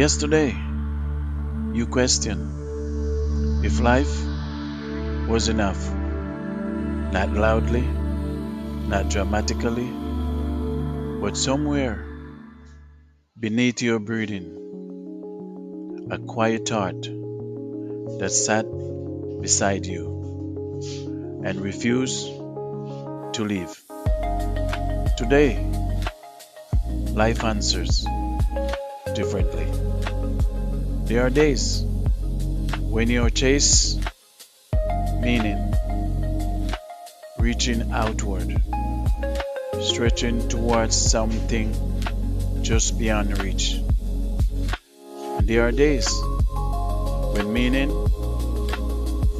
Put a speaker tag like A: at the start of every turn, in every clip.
A: Yesterday, you questioned if life was enough, not loudly, not dramatically, but somewhere beneath your breathing, a quiet thought that sat beside you and refused to leave. Today, life answers differently. There are days when you chase meaning, reaching outward, stretching towards something just beyond reach. And there are days when meaning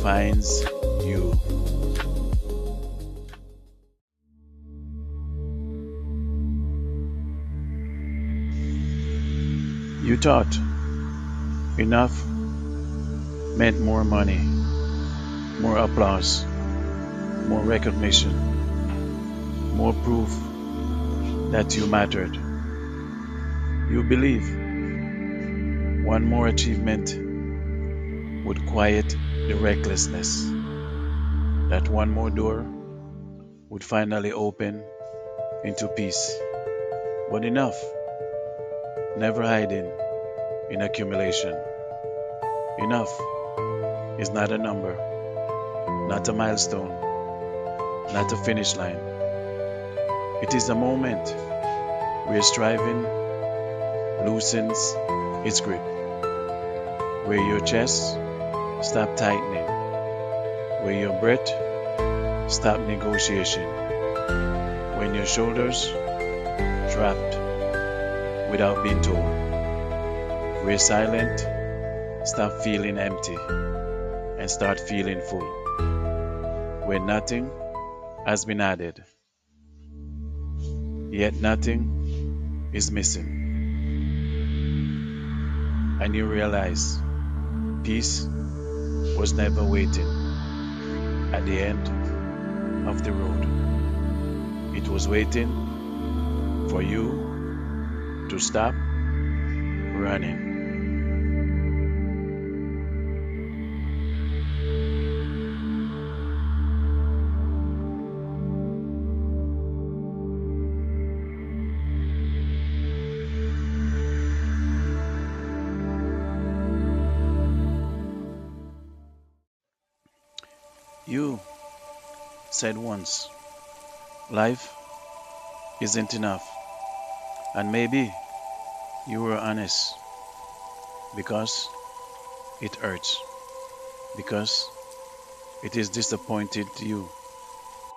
A: finds you. You thought enough meant more money, more applause, more recognition, more proof that you mattered. You believe one more achievement would quiet the recklessness, that one more door would finally open into peace. But enough, never hiding in accumulation. Enough is not a number, not a milestone, not a finish line. It is a moment where striving loosens its grip, where your chest stops tightening, where your breath stops negotiation, when your shoulders dropped without being told, where silent stop feeling empty and start feeling full, where nothing has been added, yet nothing is missing. And you realize peace was never waiting at the end of the road. It was waiting for you to stop running. You said once, life isn't enough. And maybe you were honest because it hurts, because it is disappointed you,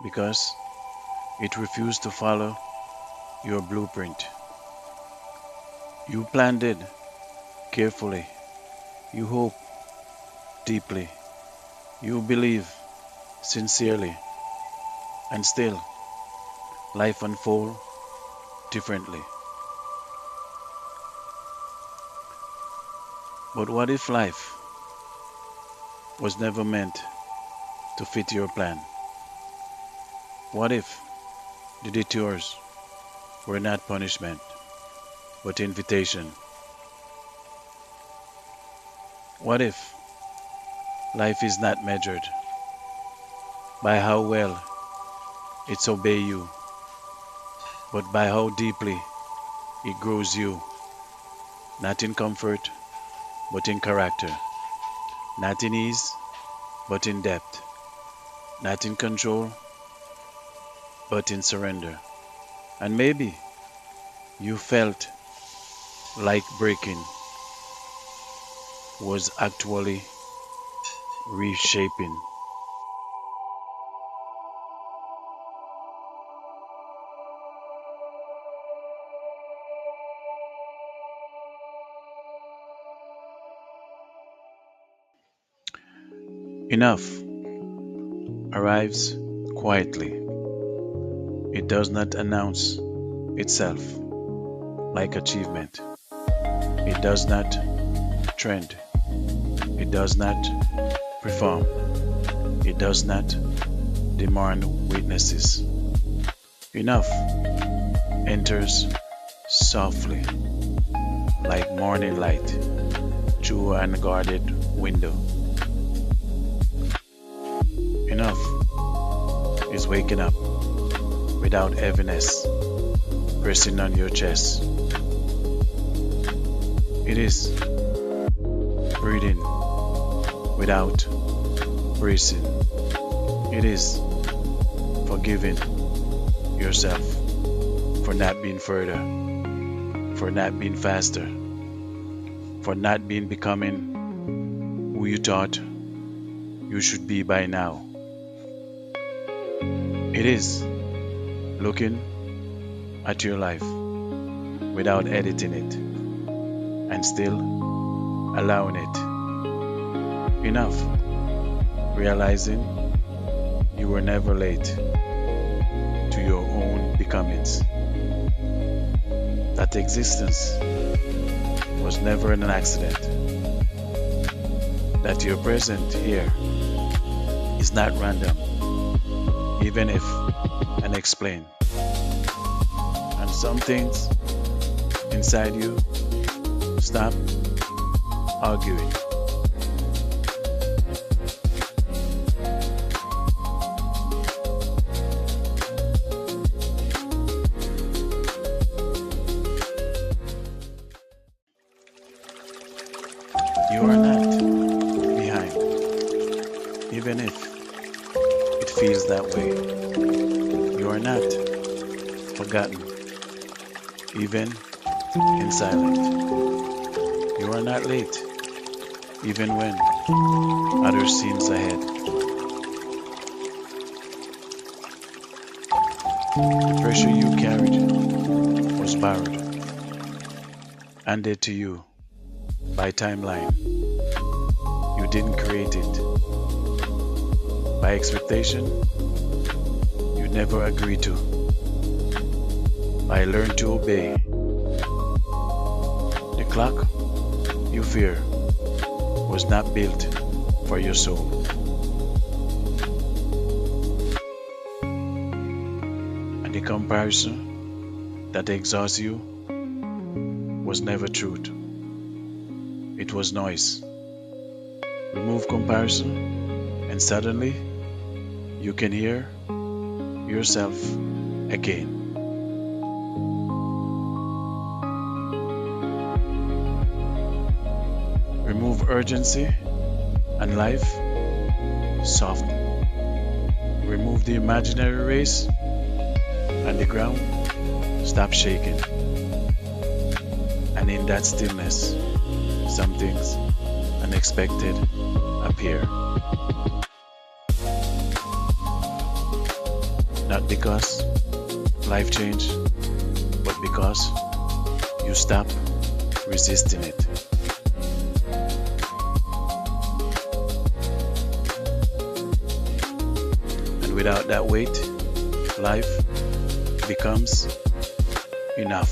A: because it refused to follow your blueprint. You planned it carefully, you hope deeply, you believe sincerely, and still life unfolds differently. But what if life was never meant to fit your plan? What if the detours were not punishment, but invitation? What if life is not measured by how well it obeys you, but by how deeply it grows you, not in comfort, but in character, not in ease, but in depth, not in control, but in surrender. And maybe you felt like breaking was actually reshaping. Enough arrives quietly. It does not announce itself like achievement. It does not trend. It does not perform. It does not demand witnesses. Enough enters softly, like morning light through an unguarded window. Enough is waking up without heaviness pressing on your chest. It is breathing without bracing. It is forgiving yourself for not being further, for not being faster, for not being becoming who you thought you should be by now. It is looking at your life without editing it and still allowing it. Enough realizing you were never late to your own becomings. That existence was never an accident. That your present here is not random, even if unexplained. And some things inside you stop arguing. You are not behind, even if it feels that way. You are not forgotten, even in silence. You are not late, even when others seems ahead. The pressure you carried was borrowed, handed to you by timeline. You didn't create it. By expectation you never agreed to. By learn to obey. The clock you fear was not built for your soul. And the comparison that exhausts you was never truth. It was noise. Remove comparison, and suddenly you can hear yourself again. Remove urgency, and life soften. Remove the imaginary race, and the ground stop shaking. And in that stillness, some things unexpected appear. Not because life changed, but because you stop resisting it. And without that weight, life becomes enough.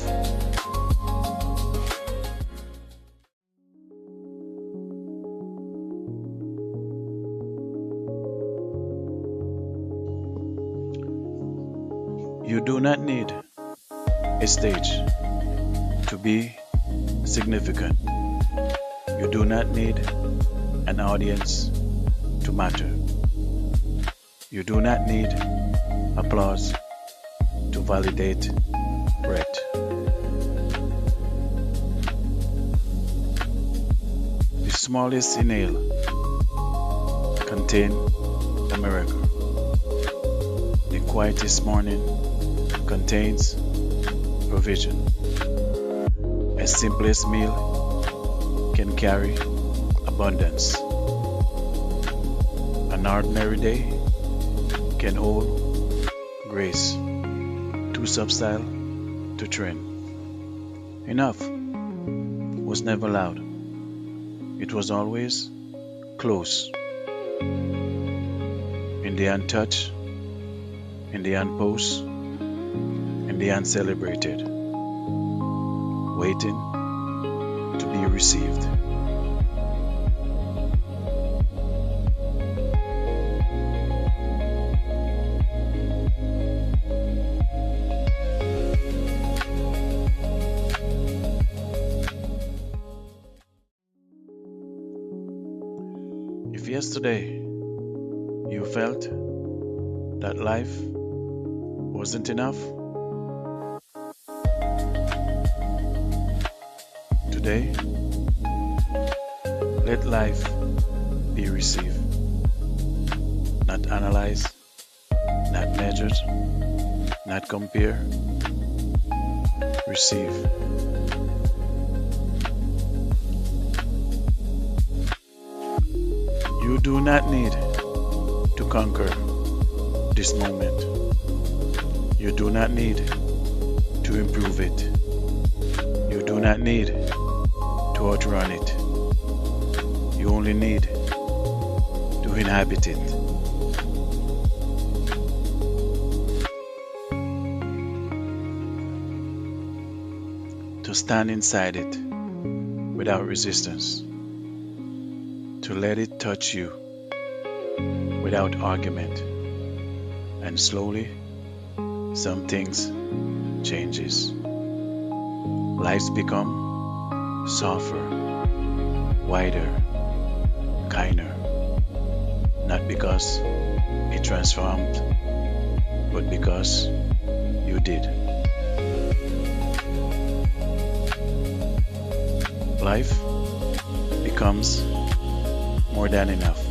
A: You do not need a stage to be significant. You do not need an audience to matter. You do not need applause to validate breath. The smallest inhale contains a miracle. The quietest morning contains provision. A simplest meal can carry abundance. An ordinary day can hold grace, too subtle to train. Enough was never loud. It was always close. In the untouched, in the unposted, in the uncelebrated, waiting to be received. yesterday you felt that life wasn't enough, today let life be received, not analyzed, not measured, not compare. Receive. You do not need to conquer this moment. You do not need to improve it. You do not need to outrun it. You only need to inhabit it. To stand inside it without resistance. To let it touch you without argument. And slowly, some things changes. Lives become softer, wider, kinder. Not because it transformed, but because you did. Life becomes more than enough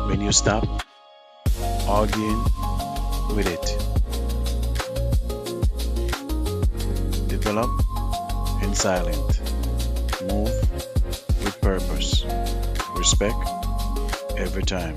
A: when you stop arguing with it. Develop in silence. Move with purpose. Respect every time.